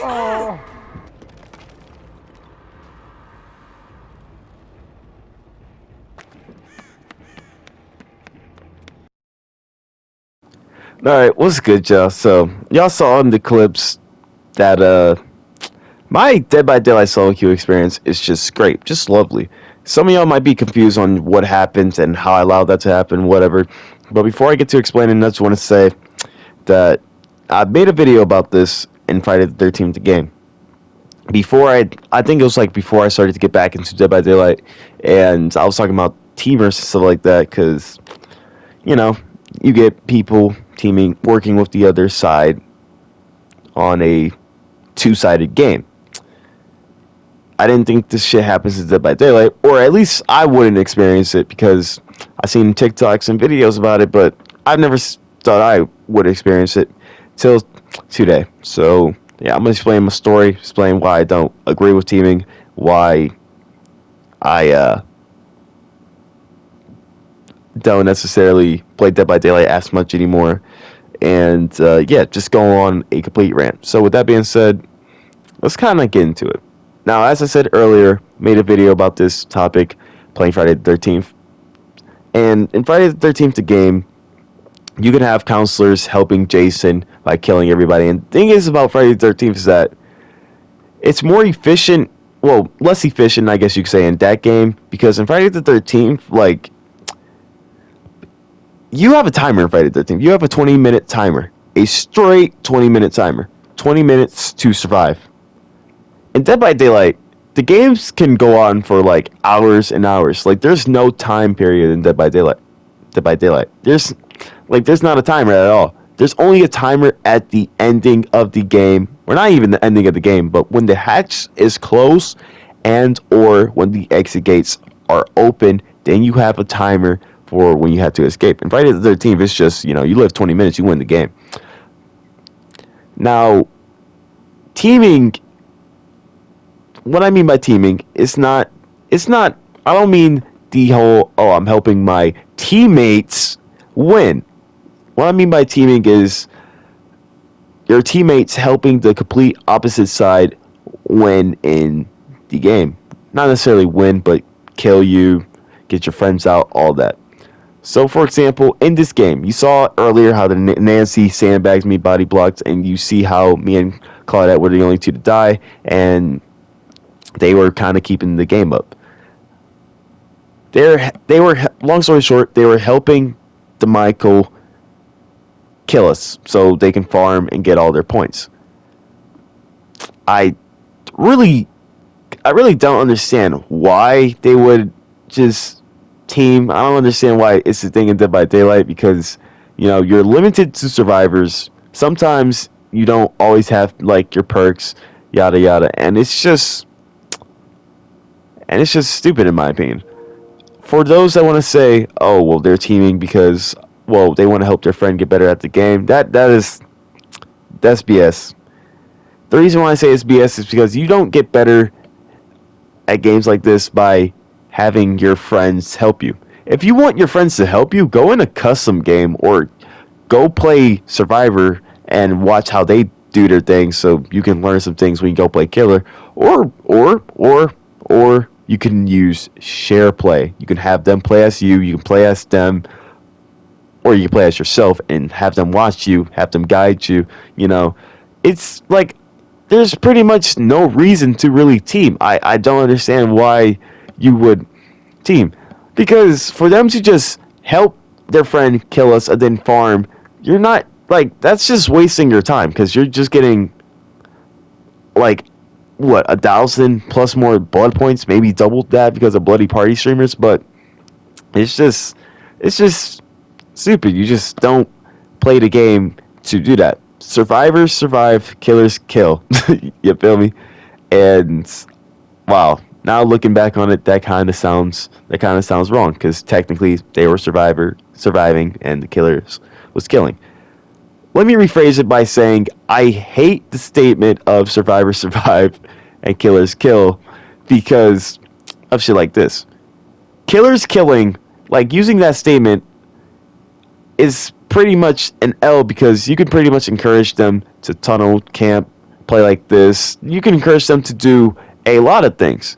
Oh. Alright, what's good, y'all? So, y'all saw in the clips that, my Dead by Daylight solo queue experience is just great, just lovely. Some of y'all might be confused on what happened and how I allowed that to happen, whatever. But before I get to explaining, I just want to say that I made a video about this in Friday the 13th game. I think it was like before I started to get back into Dead by Daylight, and I was talking about teamers and stuff like that, because, you know, you get people teaming, working with the other side on a two-sided game. I didn't think this shit happens in Dead by Daylight, or at least I wouldn't experience it, because I've seen TikToks and videos about it, but I've never thought I would experience it till today. So yeah, I'm gonna explain my story, explain why I don't agree with teaming, why I don't necessarily play Dead by Daylight as much anymore, and yeah, just go on a complete rant. So with that being said, let's kind of get into it. Now, as I said earlier, made a video about this topic, playing Friday the 13th, and in Friday the 13th, the game, you can have counselors helping Jason by killing everybody. And the thing is about Friday the 13th is that it's more efficient, well, less efficient, I guess you could say, in that game, because in Friday the 13th, like, you have a timer in Friday the 13th. You have a 20-minute timer, a straight 20-minute timer, 20 minutes to survive. In Dead by Daylight, the games can go on for like hours and hours. Like, there's no time period in Dead by Daylight. Dead by Daylight. There's not a timer at all. There's only a timer at the ending of the game, or not even the ending of the game, but when the hatch is closed and or when the exit gates are open, then you have a timer for when you have to escape. And Friday the 13th, it's just, you live 20 minutes, you win the game. Now, teaming, what I mean by teaming, it's not, I don't mean the whole, oh, I'm helping my teammates win. What I mean by teaming is your teammates helping the complete opposite side win in the game. Not necessarily win, but kill you, get your friends out, all that. So, for example, in this game, you saw earlier how the Nancy sandbags me, body blocks, and you see how me and Claudette were the only two to die, and they were kind of keeping the game up. They were, long story short, they were helping the Michael kill us so they can farm and get all their points. I really don't understand why they would just team. I don't understand why it's a thing in Dead by Daylight, because you're limited to survivors. Sometimes you don't always have like your perks, yada yada, and it's just stupid in my opinion. For those that want to say, oh well, they're teaming because, well, they want to help their friend get better at the game, that's BS. The reason why I say it's BS is because you don't get better at games like this by having your friends help you. If you want your friends to help you, go in a custom game or go play Survivor and watch how they do their things, so you can learn some things when you go play Killer. Or you can use share play. You can have them play as you. You can play as them, or you can play as yourself and have them watch you, have them guide you. It's like there's pretty much no reason to really team. I don't understand why you would team, because for them to just help their friend kill us and then farm, you're not, like, that's just wasting your time, because you're just getting like what, 1,000 plus more blood points, maybe double that because of bloody party streamers. But it's just stupid. You just don't play the game to do that. Survivors survive, killers kill. You feel me? And wow, now looking back on it, that kind of sounds wrong because technically they were surviving, and the killers was killing. Let me rephrase it by saying I hate the statement of survivors survive and killers kill because of shit like this. Killers killing, like using that statement, is pretty much an L because you can pretty much encourage them to tunnel, camp, play like this. You can encourage them to do a lot of things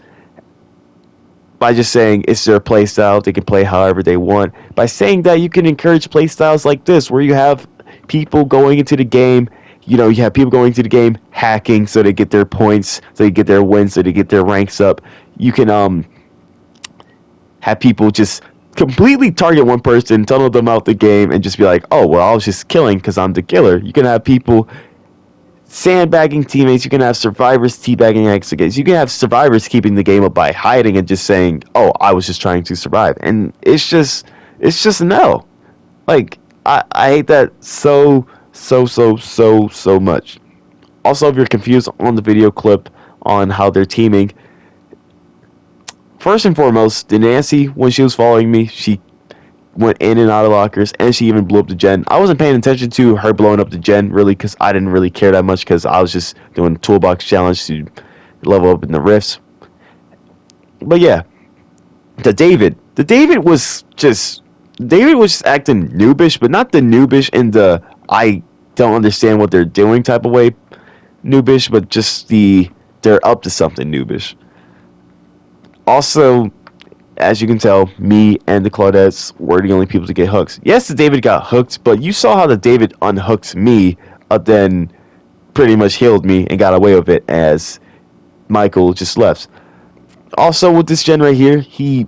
by just saying it's their play style. They can play however they want. By saying that, you can encourage play styles like this where you have people going into the game. You have people going into the game hacking so they get their points, so they get their wins, so they get their ranks up. You can have people just completely target one person, tunnel them out the game, and just be like, oh, well, I was just killing because I'm the killer. You can have people sandbagging teammates. You can have survivors teabagging executions. You can have survivors keeping the game up by hiding and just saying, oh, I was just trying to survive. And it's just no. Like, I hate that so much. Also, if you're confused on the video clip on how they're teaming, first and foremost, the Nancy, when she was following me, she went in and out of lockers, and she even blew up the gen. I wasn't paying attention to her blowing up the gen, really, because I didn't really care that much, because I was just doing a toolbox challenge to level up in the rifts. But yeah, the David was just acting noobish, but not the noobish in the I don't understand what they're doing type of way noobish, but just they're up to something noobish. Also, as you can tell, me and the Claudettes were the only people to get hooks. Yes, the David got hooked, but you saw how the David unhooked me, then pretty much healed me and got away with it as Michael just left. Also, with this gen right here, he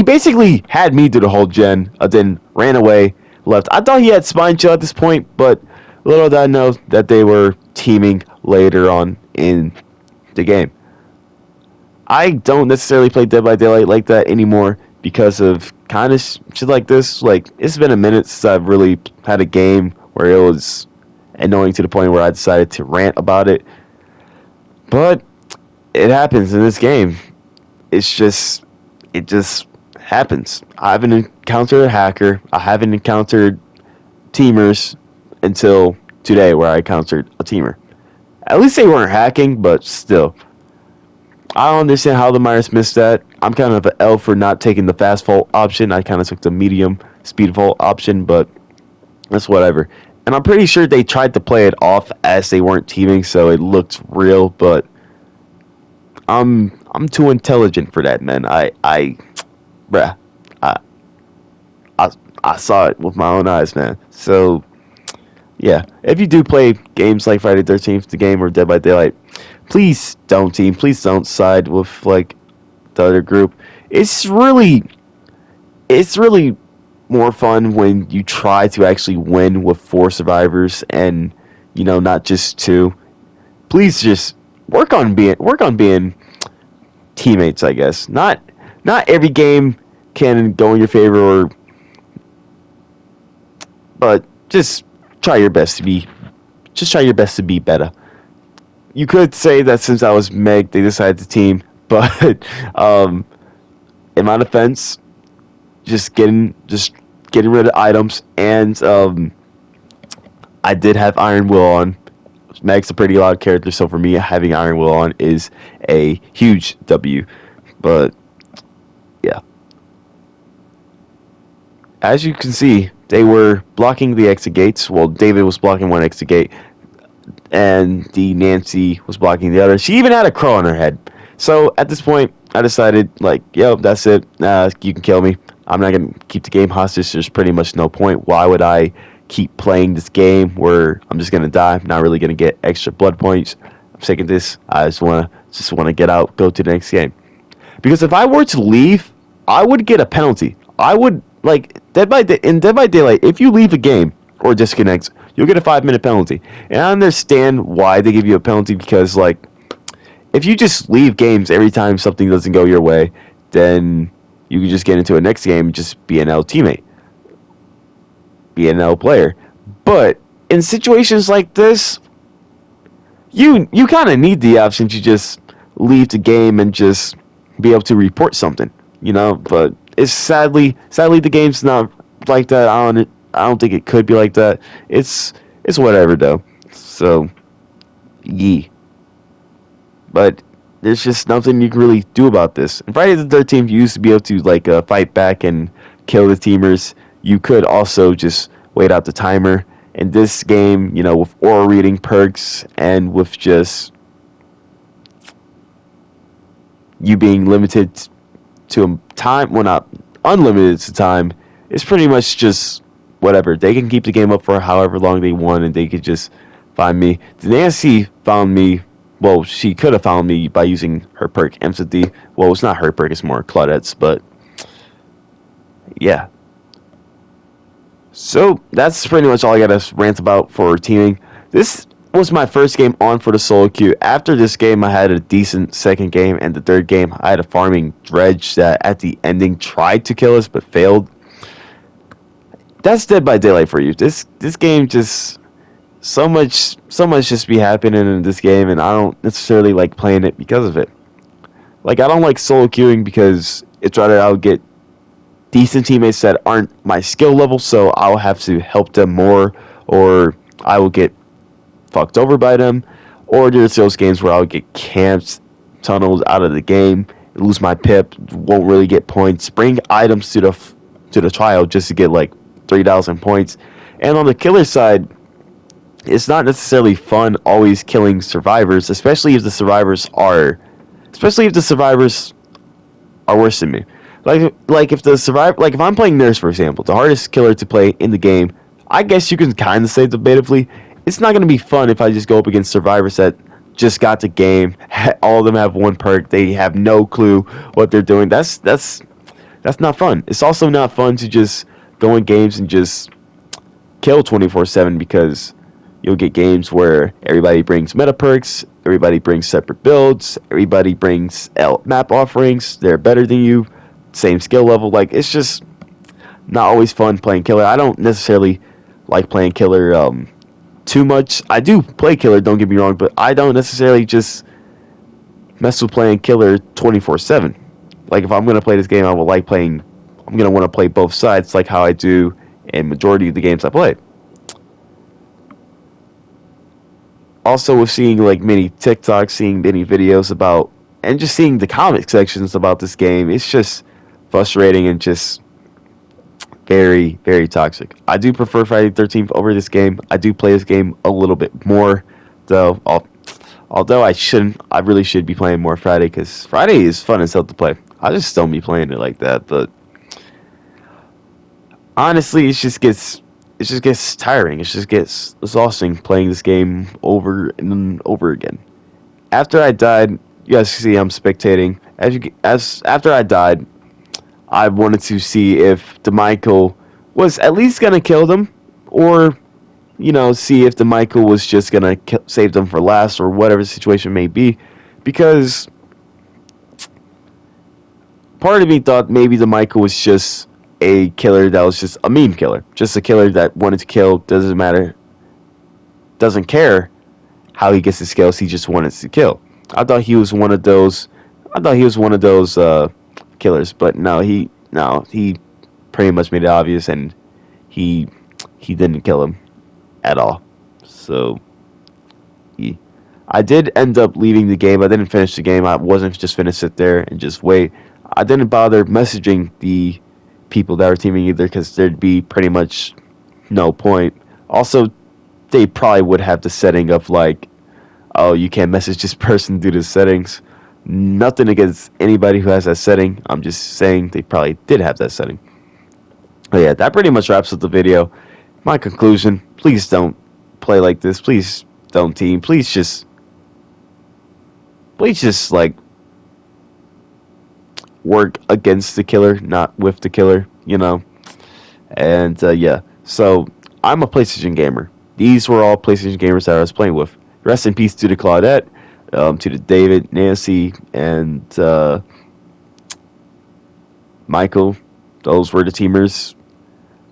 basically had me do the whole gen, then ran away, left. I thought he had Spine Chill at this point, but little did I know that they were teaming later on in the game. I don't necessarily play Dead by Daylight like that anymore because of kind of shit like this. Like, it's been a minute since I've really had a game where it was annoying to the point where I decided to rant about it. But it happens in this game. It just happens. I haven't encountered a hacker. I haven't encountered teamers until today where I encountered a teamer. At least they weren't hacking, but still. I don't understand how the Myers missed that. I'm kind of an L for not taking the fast vault option. I kind of took the medium speed vault option, but that's whatever. And I'm pretty sure they tried to play it off as they weren't teaming, so it looked real, but I'm too intelligent for that, man. I saw it with my own eyes, man. So yeah, if you do play games like Friday the 13th, the game, or Dead by Daylight, please don't team. Please don't side with like the other group. It's really more fun when you try to actually win with 4 survivors and not just 2. Please just work on being teammates. I guess not every game can go in your favor, but just try your best to be better. You could say that since I was Meg, they decided to team, but in my defense, just getting rid of items, and I did have Iron Will on. Meg's a pretty loud character, so for me, having Iron Will on is a huge W. But yeah, as you can see, they were blocking the exit gates. Well, David was blocking one exit gate, and the Nancy was blocking the other. She even had a crow on her head. So at this point, I decided, like, yo, that's it. You can kill me. I'm not going to keep the game hostage. There's pretty much no point. Why would I keep playing this game where I'm just going to die? I'm not really going to get extra blood points. I'm sick of this. I just want to get out, go to the next game. Because if I were to leave, I would get a penalty. I would, like, in Dead by Daylight, if you leave a game or disconnect, you'll get a 5-minute penalty. And I understand why they give you a penalty because, like, if you just leave games every time something doesn't go your way, then you can just get into a next game and just be an L teammate. Be an L player. But in situations like this, you kind of need the option to just leave the game and just be able to report something, But it's sadly the game's not like that. I don't think it could be like that. It's whatever though. So, yee. But there's just nothing you can really do about this. And Friday the 13th, you used to be able to like fight back and kill the teamers. You could also just wait out the timer. In this game, with aura reading perks and with just you being limited to a time, well, not unlimited to time, it's pretty much just whatever. They can keep the game up for however long they want, and they could just find me. Nancy found me. Well, she could have found me by using her perk Empathy. Well, it's not her perk; it's more Claudette's. But yeah, so that's pretty much all I got to rant about for teaming. This was my first game on for the solo queue. After this game, I had a decent second game, and the third game, I had a farming dredge that at the ending tried to kill us but failed. That's Dead by Daylight for you. This game just so much just be happening in this game, and I don't necessarily like playing it because of it. Like I don't like solo queuing because it's rather I'll get decent teammates that aren't my skill level, so I'll have to help them more, or I will get fucked over by them, or there's those games where I'll get camped, tunneled out of the game, lose my pip, won't really get points, bring items to the trial just to get like 3,000 points. And on the killer side, it's not necessarily fun always killing survivors, especially if the survivors are worse than me. If I'm playing nurse, for example, the hardest killer to play in the game, I guess you can kind of say debatably, it's not going to be fun if I just go up against survivors that just got the game. All of them have one perk. They have no clue what they're doing. That's not fun. It's also not fun to just go in games and just kill 24/7 because you'll get games where everybody brings meta perks, everybody brings separate builds, everybody brings map offerings. They're better than you, same skill level. Like it's just not always fun playing killer. I don't necessarily like playing killer too much. I do play killer, don't get me wrong, but I don't necessarily just mess with playing killer 24/7. Like if I'm gonna play this game, I'm gonna want to play both sides, like how I do in majority of the games I play. Also, with seeing like many TikToks, seeing many videos about, and just seeing the comment sections about this game, it's just frustrating and just very, very toxic. I do prefer Friday the 13th over this game. I do play this game a little bit more, though. Although I really should be playing more Friday because Friday is fun as hell to play. I just don't be playing it like that, but honestly, it just gets tiring. It just gets exhausting playing this game over and over again. After I died, you guys see I'm spectating. As after I died, I wanted to see if DeMichael was at least gonna kill them, or see if DeMichael was just gonna save them for last, or whatever the situation may be, because part of me thought maybe DeMichael was just a killer that was just a meme killer, just a killer that wanted to kill. Doesn't matter, doesn't care how he gets his kills. He just wanted to kill. I thought he was one of those. Killers, but he pretty much made it obvious, and he didn't kill him at all. So I did end up leaving the game. I didn't finish the game. I wasn't just gonna sit there and just wait. I didn't bother messaging the people that were teaming either because there'd be pretty much no point. Also, they probably would have the setting of like, oh, you can't message this person due to settings. Nothing against anybody who has that setting. I'm just saying they probably did have that setting. But yeah, that pretty much wraps up the video. My conclusion, please don't play like this. Please don't team. Please just like work against the killer, not with the killer, And yeah, so I'm a PlayStation gamer. These were all PlayStation gamers that I was playing with. Rest in peace to the Claudette, to the David, Nancy, and Michael. Those were the teamers.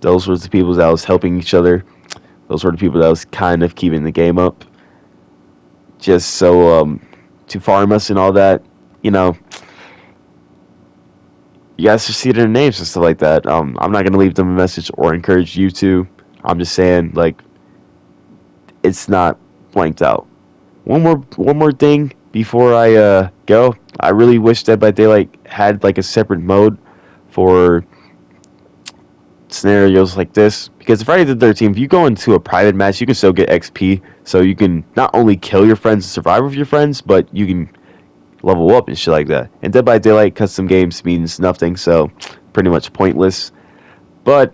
Those were the people that was helping each other. Those were the people that was kind of keeping the game up. just so to farm us and all that. You know, you guys should see their names and stuff like that. I'm not gonna leave them a message or encourage you to. I'm just saying, like, it's not blanked out. One more thing before I go. I really wish Dead by Daylight had like a separate mode for scenarios like this, because Friday the 13th, if you go into a private match, you can still get XP, so you can not only kill your friends and survive with your friends, but you can level up and shit like that. And Dead by Daylight custom games means nothing, so pretty much pointless. But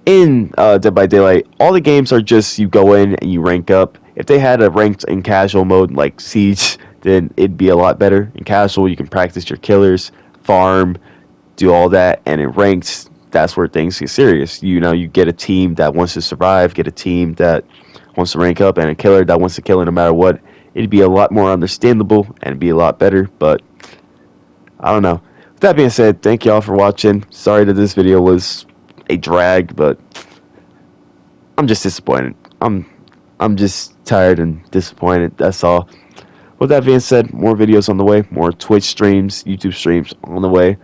in Dead by Daylight, all the games are just you go in and you rank up. If they had a ranked and casual mode like Siege, then it'd be a lot better. In casual, you can practice your killers, farm, do all that, and in ranked, that's where things get serious. You know, you get a team that wants to survive, get a team that wants to rank up, and a killer that wants to kill it no matter what. It'd be a lot more understandable and it'd be a lot better, but I don't know. With that being said, thank y'all for watching. Sorry that this video was a drag, but I'm just disappointed. I'm just tired and disappointed. That's all. With that being said, more videos on the way, more Twitch streams, YouTube streams on the way.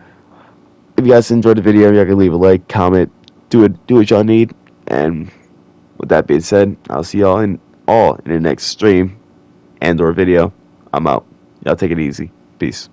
If you guys enjoyed the video, y'all can leave a like, comment, do what y'all need. And with that being said, I'll see y'all in the next stream and or video. I'm out. Y'all take it easy. Peace.